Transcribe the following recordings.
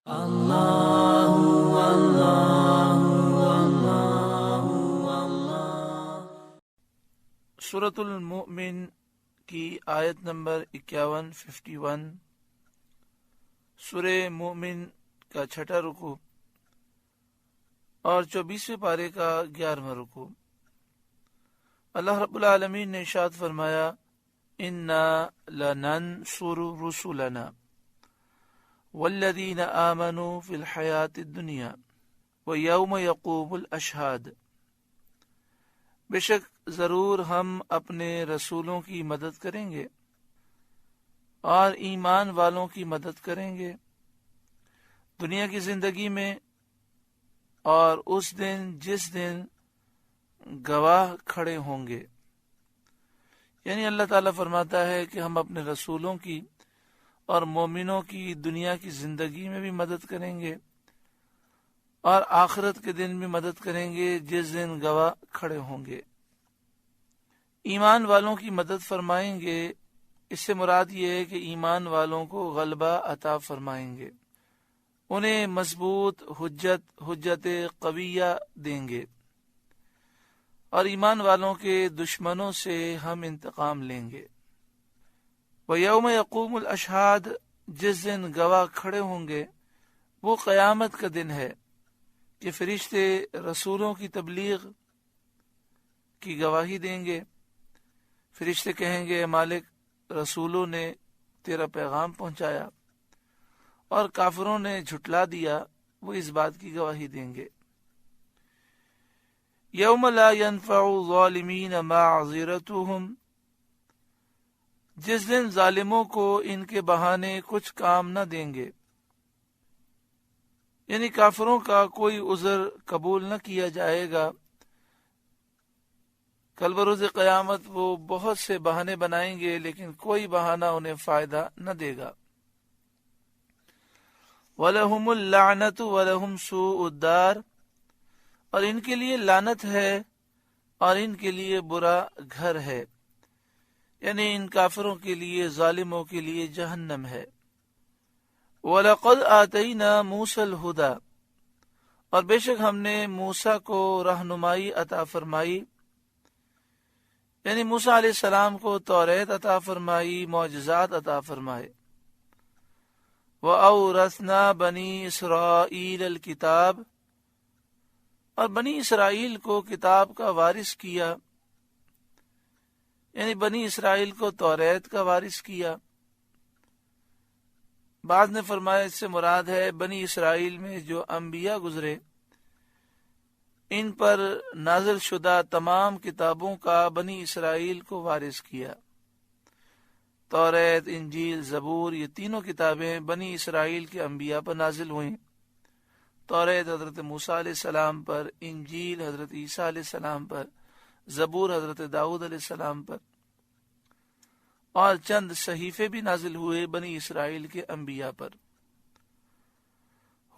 سورۃ المؤمن کی آیت نمبر 51 سورہ مومن کا چھٹا رکوع اور 24ویں پارے کا 11واں رکوع۔ اللہ رب العالمین نے ارشاد فرمایا، انا لننصر رسلنا والذین آمنوا فی الحیاۃ الدنیا ویوم یقوم الاشہاد، بے شک ضرور ہم اپنے رسولوں کی مدد کریں گے اور ایمان والوں کی مدد کریں گے دنیا کی زندگی میں، اور اس دن جس دن گواہ کھڑے ہوں گے۔ یعنی اللہ تعالیٰ فرماتا ہے کہ ہم اپنے رسولوں کی اور مومنوں کی دنیا کی زندگی میں بھی مدد کریں گے اور آخرت کے دن بھی مدد کریں گے جس دن گواہ کھڑے ہوں گے۔ ایمان والوں کی مدد فرمائیں گے، اس سے مراد یہ ہے کہ ایمان والوں کو غلبہ عطا فرمائیں گے، انہیں مضبوط حجت قویہ دیں گے، اور ایمان والوں کے دشمنوں سے ہم انتقام لیں گے۔ وَيَوْمَ يَقُومُ الْأَشْهَادُ، جس دن گواہ کھڑے ہوں گے، وہ قیامت کا دن ہے کہ فرشتے رسولوں کی تبلیغ کی گواہی دیں گے۔ فرشتے کہیں گے، مالک، رسولوں نے تیرا پیغام پہنچایا اور کافروں نے جھٹلا دیا، وہ اس بات کی گواہی دیں گے۔ یوم لا ينفع الظالمین معذرتهم، جس دن ظالموں کو ان کے بہانے کچھ کام نہ دیں گے، یعنی کافروں کا کوئی عذر قبول نہ کیا جائے گا۔ کل بروز قیامت وہ بہت سے بہانے بنائیں گے لیکن کوئی بہانہ انہیں فائدہ نہ دے گا۔ وَلَهُمُ اللَّعْنَةُ وَلَهُمْ سُوءُ الدَّارِ، اور ان کے لیے لعنت ہے اور ان کے لیے برا گھر ہے، یعنی ان کافروں کے لیے، ظالموں کے لیے جہنم ہے۔ وَلَقَدْ آتَيْنَا مُوسَى الْهُدَى، اور بے شک ہم نے موسیٰ کو رہنمائی عطا فرمائی، یعنی موسیٰ علیہ السلام کو توریت عطا فرمائی، معجزات عطا فرمائے۔ وَأَوْرَثْنَا بَنِي إِسْرَائِيلَ الْكِتَابَ، اور بنی اسرائیل کو کتاب کا وارث کیا، یعنی بنی اسرائیل کو توریت کا وارث کیا۔ بعض نے فرمایا اس سے مراد ہے بنی اسرائیل میں جو انبیاء گزرے، ان پر نازل شدہ تمام کتابوں کا بنی اسرائیل کو وارث کیا۔ توریت، انجیل، زبور، یہ تینوں کتابیں بنی اسرائیل کے انبیاء پر نازل ہوئیں۔ توریت حضرت موسیٰ علیہ السلام پر، انجیل حضرت عیسیٰ علیہ السلام پر، زبور حضرت داؤد علیہ السلام پر، اور چند صحیفے بھی نازل ہوئے بنی اسرائیل کے انبیاء پر۔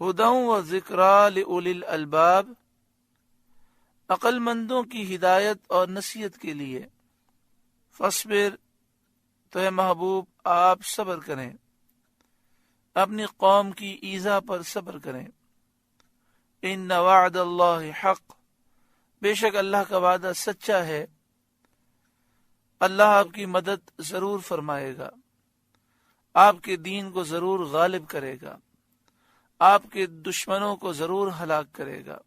ہدی و ذکریٰ لأولی الالباب، عقل مندوں کی ہدایت اور نصیحت کے لیے۔ فاصبر، تو اے محبوب آپ صبر کریں، اپنی قوم کی ایذا پر صبر کریں۔ ان وعد اللہ حق، بے شک اللہ کا وعدہ سچا ہے، اللہ آپ کی مدد ضرور فرمائے گا، آپ کے دین کو ضرور غالب کرے گا، آپ کے دشمنوں کو ضرور ہلاک کرے گا۔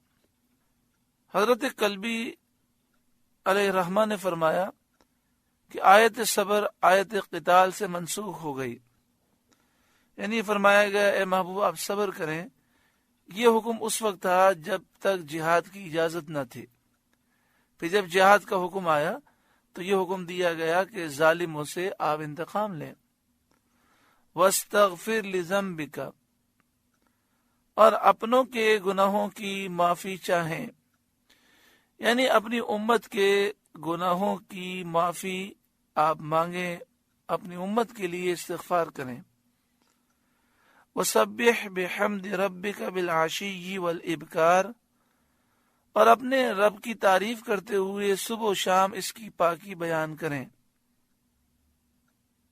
حضرت کلبی علیہ الرحمہ نے فرمایا کہ آیت صبر آیت قتال سے منسوخ ہو گئی، یعنی فرمایا گیا اے محبوب آپ صبر کریں۔ یہ حکم اس وقت تھا جب تک جہاد کی اجازت نہ تھی، پھر جب جہاد کا حکم آیا تو یہ حکم دیا گیا کہ ظالموں سے آپ انتقام لیں۔ وَاسْتَغْفِرْ لِذَنْبِكَ، اور اپنوں کے گناہوں کی معافی چاہیں، یعنی اپنی امت کے گناہوں کی معافی آپ مانگیں، اپنی امت کے لیے استغفار کریں۔ وَسَبِّحْ بِحَمْدِ رَبِّكَ بِالْعَشِيِّ وَالْإِبْكَارِ، اور اپنے رب کی تعریف کرتے ہوئے صبح و شام اس کی پاکی بیان کریں۔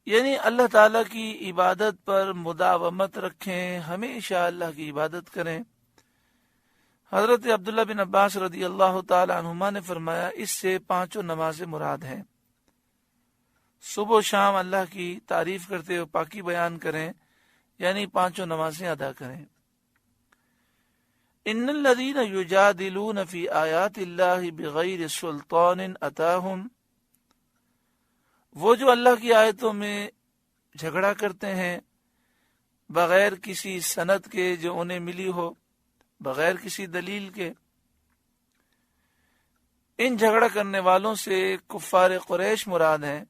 یعنی اللہ تعالیٰ کی عبادت پر مداومت رکھیں، ہمیشہ اللہ کی عبادت کریں۔ حضرت عبداللہ بن عباس رضی اللہ تعالی عنہما نے فرمایا، اس سے 5 نمازیں مراد ہیں۔ صبح و شام اللہ کی تعریف کرتے ہوئے پاکی بیان کریں، یعنی 5 نمازیں ادا کریں۔ ان الذین یجادلون فی آیات اللہ بغیر سلطان اتاہم، وہ جو اللہ کی آیتوں میں جھگڑا کرتے ہیں بغیر کسی سند کے جو انہیں ملی ہو، بغیر کسی دلیل کے، ان جھگڑا کرنے والوں سے کفار قریش مراد ہیں،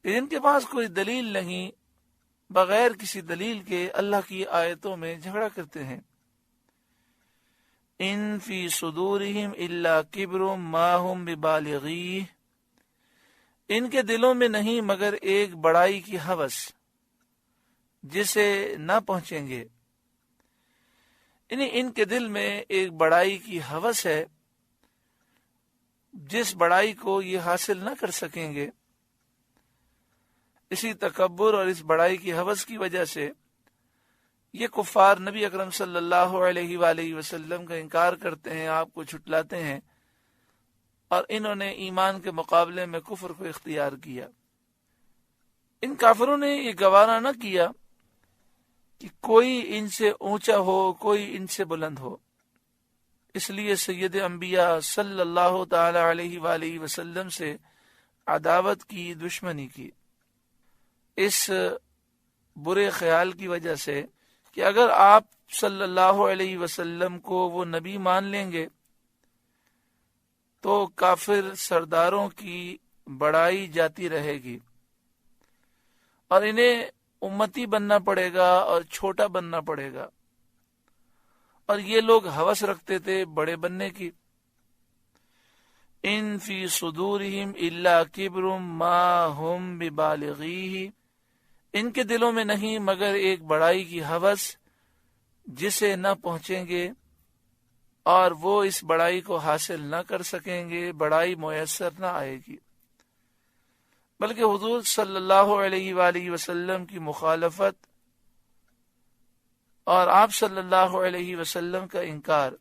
جن کے پاس کوئی دلیل نہیں، بغیر کسی دلیل کے اللہ کی آیتوں میں جھگڑا کرتے ہیں۔ ان فی صدورہم الا کبر ما ہم ببالغیہ، ان کے دلوں میں نہیں مگر ایک بڑائی کی ہوس جسے نہ پہنچیں گے، یعنی ان کے دل میں ایک بڑائی کی ہوس ہے جس بڑائی کو یہ حاصل نہ کر سکیں گے۔ اسی تکبر اور اس بڑائی کی ہوس کی وجہ سے یہ کفار نبی اکرم صلی اللہ علیہ وآلہ وسلم کا انکار کرتے ہیں، آپ کو جھٹلاتے ہیں، اور انہوں نے ایمان کے مقابلے میں کفر کو اختیار کیا۔ ان کافروں نے یہ گوارا نہ کیا کہ کوئی ان سے اونچا ہو، کوئی ان سے بلند ہو، اس لیے سید انبیاء صلی اللہ تعالی علیہ وآلہ وسلم سے عداوت کی، دشمنی کی، اس برے خیال کی وجہ سے کہ اگر آپ صلی اللہ علیہ وسلم کو وہ نبی مان لیں گے تو کافر سرداروں کی بڑائی جاتی رہے گی اور انہیں امتی بننا پڑے گا اور چھوٹا بننا پڑے گا، اور یہ لوگ ہوس رکھتے تھے بڑے بننے کی۔ ان فی صدورہم الا کبر ما ہم ببالغیہ، ان کے دلوں میں نہیں مگر ایک بڑائی کی ہوس جسے نہ پہنچیں گے اور وہ اس بڑائی کو حاصل نہ کر سکیں گے، بڑائی میسر نہ آئے گی، بلکہ حضور صلی اللہ علیہ وآلہ وسلم کی مخالفت اور آپ صلی اللہ علیہ وسلم کا انکار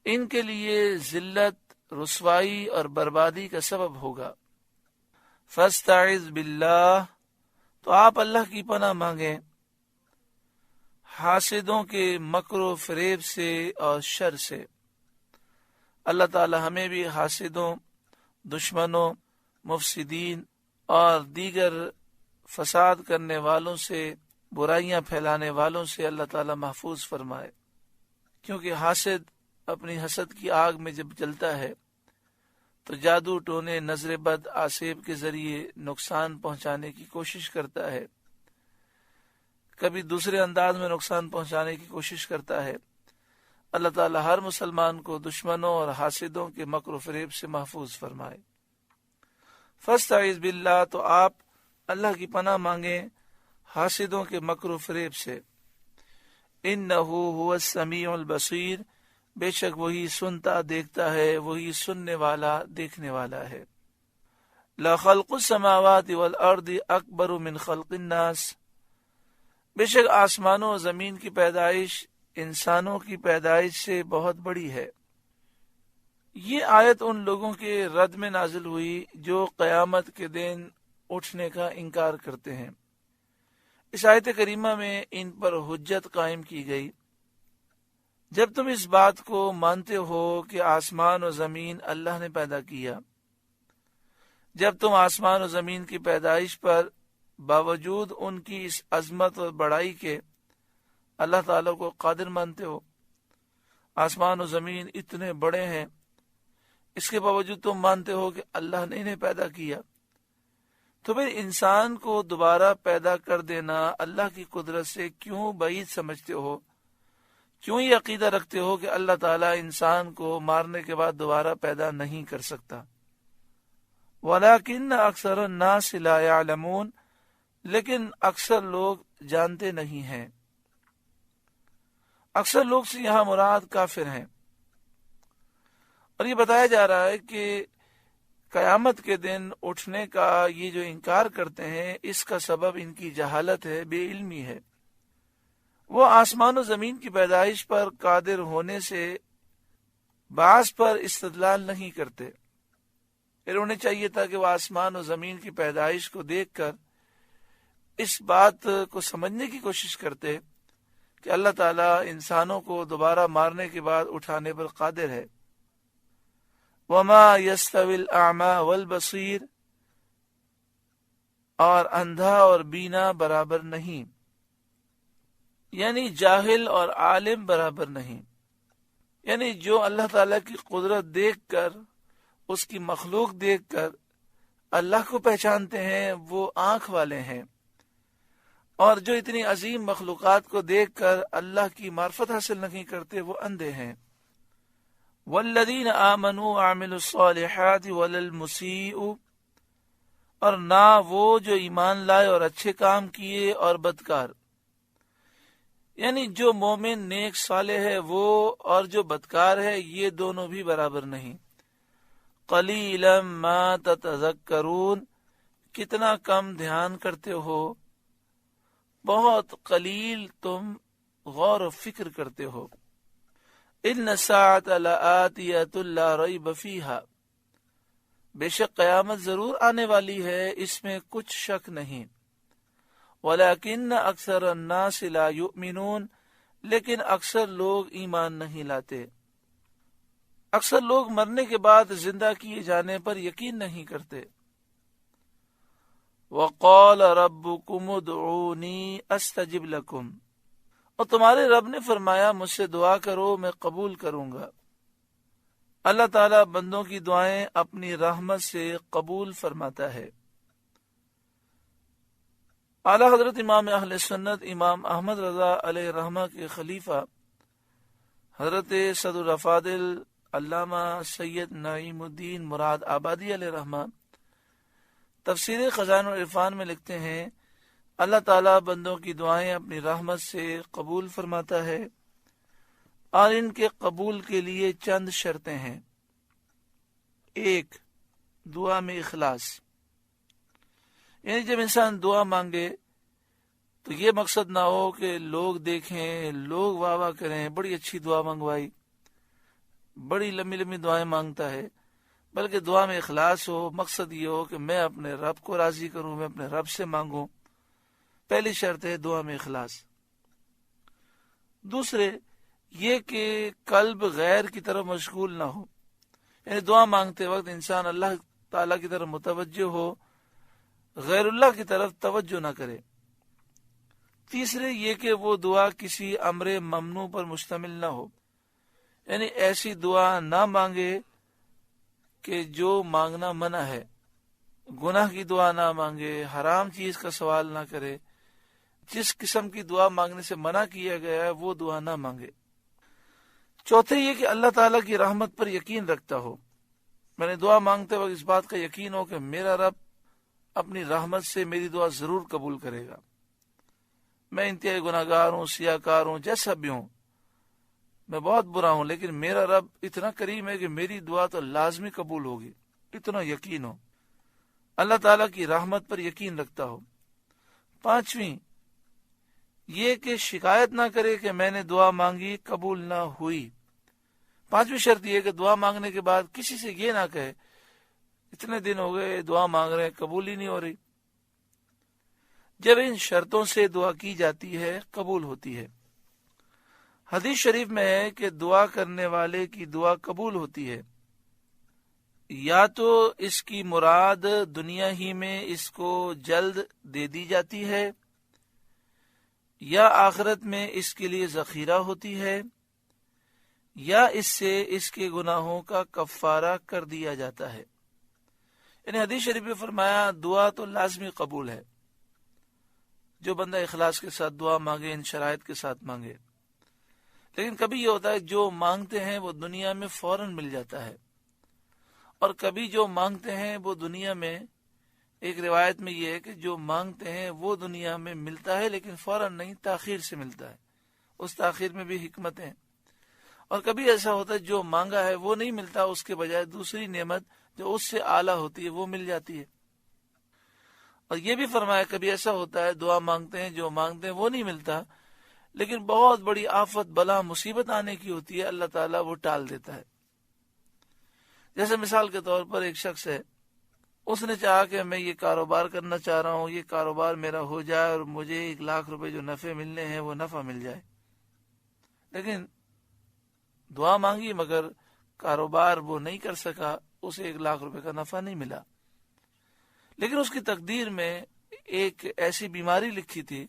ان کے لیے ذلت، رسوائی اور بربادی کا سبب ہوگا۔ فاستعذ باللہ، تو آپ اللہ کی پناہ مانگیں حاسدوں کے مکر و فریب سے اور شر سے۔ اللہ تعالی ہمیں بھی حاسدوں، دشمنوں، مفسدین اور دیگر فساد کرنے والوں سے، برائیاں پھیلانے والوں سے اللہ تعالی محفوظ فرمائے، کیونکہ حاسد اپنی حسد کی آگ میں جب جلتا ہے تو جادو ٹونے، نظر بد، آسیب کے ذریعے نقصان پہنچانے کی کوشش کرتا ہے، کبھی دوسرے انداز میں نقصان پہنچانے کی کوشش کرتا ہے۔ اللہ تعالی ہر مسلمان کو دشمنوں اور حاسدوں کے مکر و فریب سے محفوظ فرمائے۔ فاستعذ باللہ، تو آپ اللہ کی پناہ مانگیں حاسدوں کے مکر و فریب سے۔ انہ هو السمیع البصیر، بے شک وہی سنتا دیکھتا ہے، وہی سننے والا دیکھنے والا ہے۔ لخلق السماوات والارض اکبر من خلق الناس، بے شک آسمانوں و زمین کی پیدائش انسانوں کی پیدائش سے بہت بڑی ہے۔ یہ آیت ان لوگوں کے رد میں نازل ہوئی جو قیامت کے دن اٹھنے کا انکار کرتے ہیں۔ اس آیت کریمہ میں ان پر حجت قائم کی گئی۔ جب تم اس بات کو مانتے ہو کہ آسمان و زمین اللہ نے پیدا کیا، جب تم آسمان و زمین کی پیدائش پر باوجود ان کی اس عظمت اور بڑائی کے اللہ تعالیٰ کو قادر مانتے ہو، آسمان و زمین اتنے بڑے ہیں، اس کے باوجود تم مانتے ہو کہ اللہ نے انہیں پیدا کیا، تو پھر انسان کو دوبارہ پیدا کر دینا اللہ کی قدرت سے کیوں بعید سمجھتے ہو؟ کیوں یہ عقیدہ رکھتے ہو کہ اللہ تعالیٰ انسان کو مارنے کے بعد دوبارہ پیدا نہیں کر سکتا؟ وَلَكِنَّ أَكْثَرَ النَّاسِ لَا يَعْلَمُونَ، لیکن اکثر لوگ جانتے نہیں ہیں۔ اکثر لوگ سے یہاں مراد کافر ہیں، اور یہ بتایا جا رہا ہے کہ قیامت کے دن اٹھنے کا یہ جو انکار کرتے ہیں، اس کا سبب ان کی جہالت ہے، بے علمی ہے۔ وہ آسمان و زمین کی پیدائش پر قادر ہونے سے بعض پر استدلال نہیں کرتے، پھر انہیں چاہیے تھا کہ وہ آسمان و زمین کی پیدائش کو دیکھ کر اس بات کو سمجھنے کی کوشش کرتے کہ اللہ تعالیٰ انسانوں کو دوبارہ مارنے کے بعد اٹھانے پر قادر ہے۔ وَمَا يَسْتَوِي الْأَعْمَى وَالْبَصِيرُ، اور اندھا اور بینا برابر نہیں، یعنی جاہل اور عالم برابر نہیں، یعنی جو اللہ تعالیٰ کی قدرت دیکھ کر، اس کی مخلوق دیکھ کر اللہ کو پہچانتے ہیں وہ آنکھ والے ہیں، اور جو اتنی عظیم مخلوقات کو دیکھ کر اللہ کی معرفت حاصل نہیں کرتے وہ اندھے ہیں۔ والذین آمنوا وعملوا الصالحات ولا المسیء، اور نہ وہ جو ایمان لائے اور اچھے کام کیے اور بدکار، یعنی جو مومن نیک صالح ہے وہ اور جو بدکار ہے یہ دونوں بھی برابر نہیں۔ قلیلا ما تتذکرون، کتنا کم دھیان کرتے ہو، بہت قلیل تم غور و فکر کرتے ہو۔ ان الساعة لآتیۃ لا ریب فیہا، بے شک قیامت ضرور آنے والی ہے، اس میں کچھ شک نہیں۔ ولیکن اکثر الناس لا یؤمنون، لیکن اکثر لوگ ایمان نہیں لاتے۔ اکثر لوگ مرنے کے بعد زندہ کیے جانے پر یقین نہیں کرتے۔ وقال ربکم ادعونی استجب لکم، اور تمہارے رب نے فرمایا مجھ سے دعا کرو میں قبول کروں گا۔ اللہ تعالیٰ بندوں کی دعائیں اپنی رحمت سے قبول فرماتا ہے۔ اعلیٰ حضرت امام اہل سنت امام احمد رضا علیہ رحمہ کے خلیفہ حضرت صدر الافاضل علامہ سید نعیم الدین مراد آبادی علیہ رحمہ تفسیر خزائن العرفان میں لکھتے ہیں، اللہ تعالیٰ بندوں کی دعائیں اپنی رحمت سے قبول فرماتا ہے، اور ان کے قبول کے لیے چند شرطیں ہیں۔ ایک، دعا میں اخلاص، یعنی جب انسان دعا مانگے تو یہ مقصد نہ ہو کہ لوگ دیکھیں، لوگ واہ واہ کریں، بڑی اچھی دعا منگوائی، بڑی لمبی لمبی دعائیں مانگتا ہے، بلکہ دعا میں اخلاص ہو، مقصد یہ ہو کہ میں اپنے رب کو راضی کروں، میں اپنے رب سے مانگوں۔ پہلی شرط ہے دعا میں اخلاص۔ دوسرے یہ کہ قلب غیر کی طرف مشغول نہ ہو، یعنی دعا مانگتے وقت انسان اللہ تعالیٰ کی طرف متوجہ ہو، غیر اللہ کی طرف توجہ نہ کرے۔ تیسرے یہ کہ وہ دعا کسی امر ممنوع پر مشتمل نہ ہو، یعنی ایسی دعا نہ مانگے کہ جو مانگنا منع ہے، گناہ کی دعا نہ مانگے، حرام چیز کا سوال نہ کرے، جس قسم کی دعا مانگنے سے منع کیا گیا ہے وہ دعا نہ مانگے۔ چوتھے یہ کہ اللہ تعالیٰ کی رحمت پر یقین رکھتا ہو، میں نے دعا مانگتے وقت اس بات کا یقین ہو کہ میرا رب اپنی رحمت سے میری دعا ضرور قبول کرے گا۔ میں انتہائی گناہ گار ہوں، سیاہ کار ہوں، جیسا بھی ہوں، میں بہت برا ہوں، لیکن میرا رب اتنا کریم ہے کہ میری دعا تو لازمی قبول ہوگی، اتنا یقین ہو، اللہ تعالیٰ کی رحمت پر یقین رکھتا ہو۔ پانچویں یہ کہ شکایت نہ کرے کہ میں نے دعا مانگی قبول نہ ہوئی۔ پانچویں شرط یہ کہ دعا مانگنے کے بعد کسی سے یہ نہ کہے اتنے دن ہو گئے دعا مانگ رہے ہیں قبول ہی نہیں ہو رہی۔ جب ان شرطوں سے دعا کی جاتی ہے قبول ہوتی ہے۔ حدیث شریف میں ہے کہ دعا کرنے والے کی دعا قبول ہوتی ہے، یا تو اس کی مراد دنیا ہی میں اس کو جلد دے دی جاتی ہے، یا آخرت میں اس کے لیے ذخیرہ ہوتی ہے، یا اس سے اس کے گناہوں کا کفارہ کر دیا جاتا ہے۔ یعنی حدیث شریف میں فرمایا دعا تو لازمی قبول ہے، جو بندہ اخلاص کے ساتھ دعا مانگے، ان شرائط کے ساتھ مانگے۔ لیکن کبھی یہ ہوتا ہے جو مانگتے ہیں وہ دنیا میں فوراً مل جاتا ہے، اور کبھی جو مانگتے ہیں وہ دنیا میں، ایک روایت میں یہ ہے کہ جو مانگتے ہیں وہ دنیا میں ملتا ہے لیکن فوراً نہیں، تاخیر سے ملتا ہے، اس تاخیر میں بھی حکمت ہے۔ اور کبھی ایسا ہوتا ہے جو مانگا ہے وہ نہیں ملتا، اس کے بجائے دوسری نعمت جو اس سے اعلیٰ ہوتی ہے وہ مل جاتی ہے۔ اور یہ بھی فرمایا کبھی ایسا ہوتا ہے دعا مانگتے ہیں، جو مانگتے ہیں وہ نہیں ملتا، لیکن بہت بڑی آفت بلا مصیبت آنے کی ہوتی ہے، اللہ تعالیٰ وہ ٹال دیتا ہے۔ جیسے مثال کے طور پر ایک شخص ہے، اس نے چاہا کہ میں یہ کاروبار کرنا چاہ رہا ہوں، یہ کاروبار میرا ہو جائے اور مجھے 1,00,000 روپے جو نفع ملنے ہیں وہ نفع مل جائے، لیکن دعا مانگی مگر کاروبار وہ نہیں کر سکا، اسے 1,00,000 روپے کا نفع نہیں ملا۔ لیکن اس کی تقدیر میں ایک ایسی بیماری لکھی تھی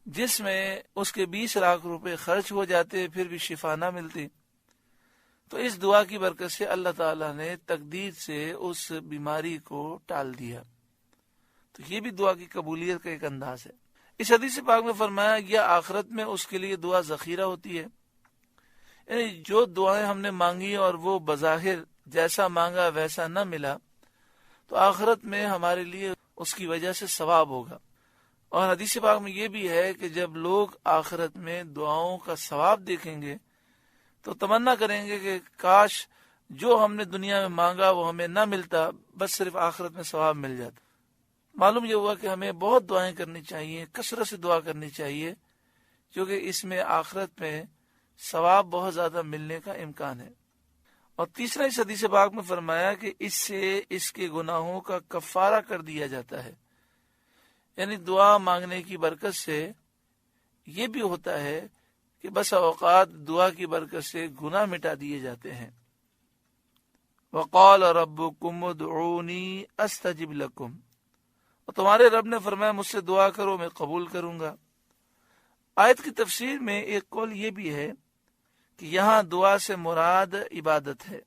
جس میں اس کے 20,00,000 روپے خرچ ہو جاتے پھر بھی شفا نہ ملتی۔ تو اس دعا کی برکت سے اللہ تعالیٰ نے تقدیر سے اس بیماری کو ٹال دیا۔ تو یہ بھی دعا کی قبولیت کا ایک انداز ہے۔ اس حدیث پاک میں فرمایا یا آخرت میں اس کے لیے دعا ذخیرہ ہوتی ہے، یعنی جو دعائیں ہم نے مانگی اور وہ بظاہر جیسا مانگا ویسا نہ ملا، تو آخرت میں ہمارے لیے اس کی وجہ سے ثواب ہوگا۔ اور حدیث پاک میں یہ بھی ہے کہ جب لوگ آخرت میں دعاؤں کا ثواب دیکھیں گے تو تمنا کریں گے کہ کاش جو ہم نے دنیا میں مانگا وہ ہمیں نہ ملتا، بس صرف آخرت میں ثواب مل جاتا۔ معلوم یہ ہوا کہ ہمیں بہت دعائیں کرنی چاہیے، کثرت سے دعا کرنی چاہیے، کیونکہ اس میں آخرت میں ثواب بہت زیادہ ملنے کا امکان ہے۔ اور تیسرا اس حدیث پاک میں فرمایا کہ اس سے اس کے گناہوں کا کفارہ کر دیا جاتا ہے، یعنی دعا مانگنے کی برکت سے یہ بھی ہوتا ہے کہ بس اوقات دعا کی برکت سے گناہ مٹا دیے جاتے ہیں۔ وقال ربکم ادعونی استجب لکم، اور تمہارے رب نے فرمایا مجھ سے دعا کرو میں قبول کروں گا۔ آیت کی تفسیر میں ایک قول یہ بھی ہے کہ یہاں دعا سے مراد عبادت ہے،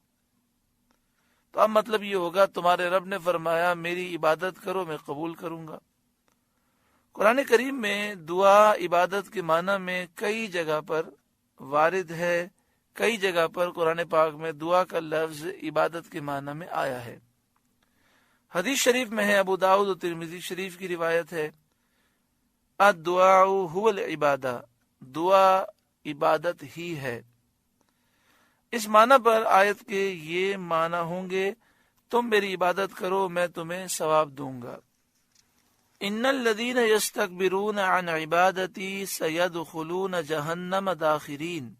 تو اب مطلب یہ ہوگا تمہارے رب نے فرمایا میری عبادت کرو میں قبول کروں گا۔ قرآن کریم میں دعا عبادت کے معنی میں کئی جگہ پر وارد ہے، کئی جگہ پر قرآن پاک میں دعا کا لفظ عبادت کے معنی میں آیا ہے۔ حدیث شریف میں ہے، ابو داؤد و ترمذی شریف کی روایت ہے، الدعاء هو العبادہ، دعا عبادت ہی ہے۔ اس معنی پر آیت کے یہ معنی ہوں گے تم میری عبادت کرو میں تمہیں ثواب دوں گا۔ ان الذین یستکبرون عن عبادتی سیدخلون جہنم داخرین،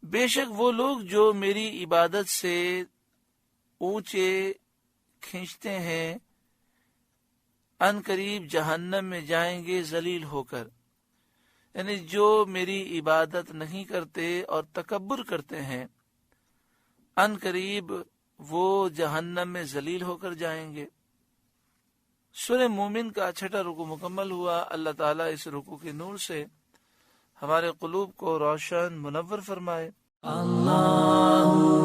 بے شک وہ لوگ جو میری عبادت سے اونچے کھینچتے ہیں ان قریب جہنم میں جائیں گے ذلیل ہو کر، یعنی جو میری عبادت نہیں کرتے اور تکبر کرتے ہیں ان قریب وہ جہنم میں ذلیل ہو کر جائیں گے۔ سورہ مومن کا 6واں رکوع مکمل ہوا۔ اللہ تعالیٰ اس رکوع کے نور سے ہمارے قلوب کو روشن منور فرمائے۔ اللہ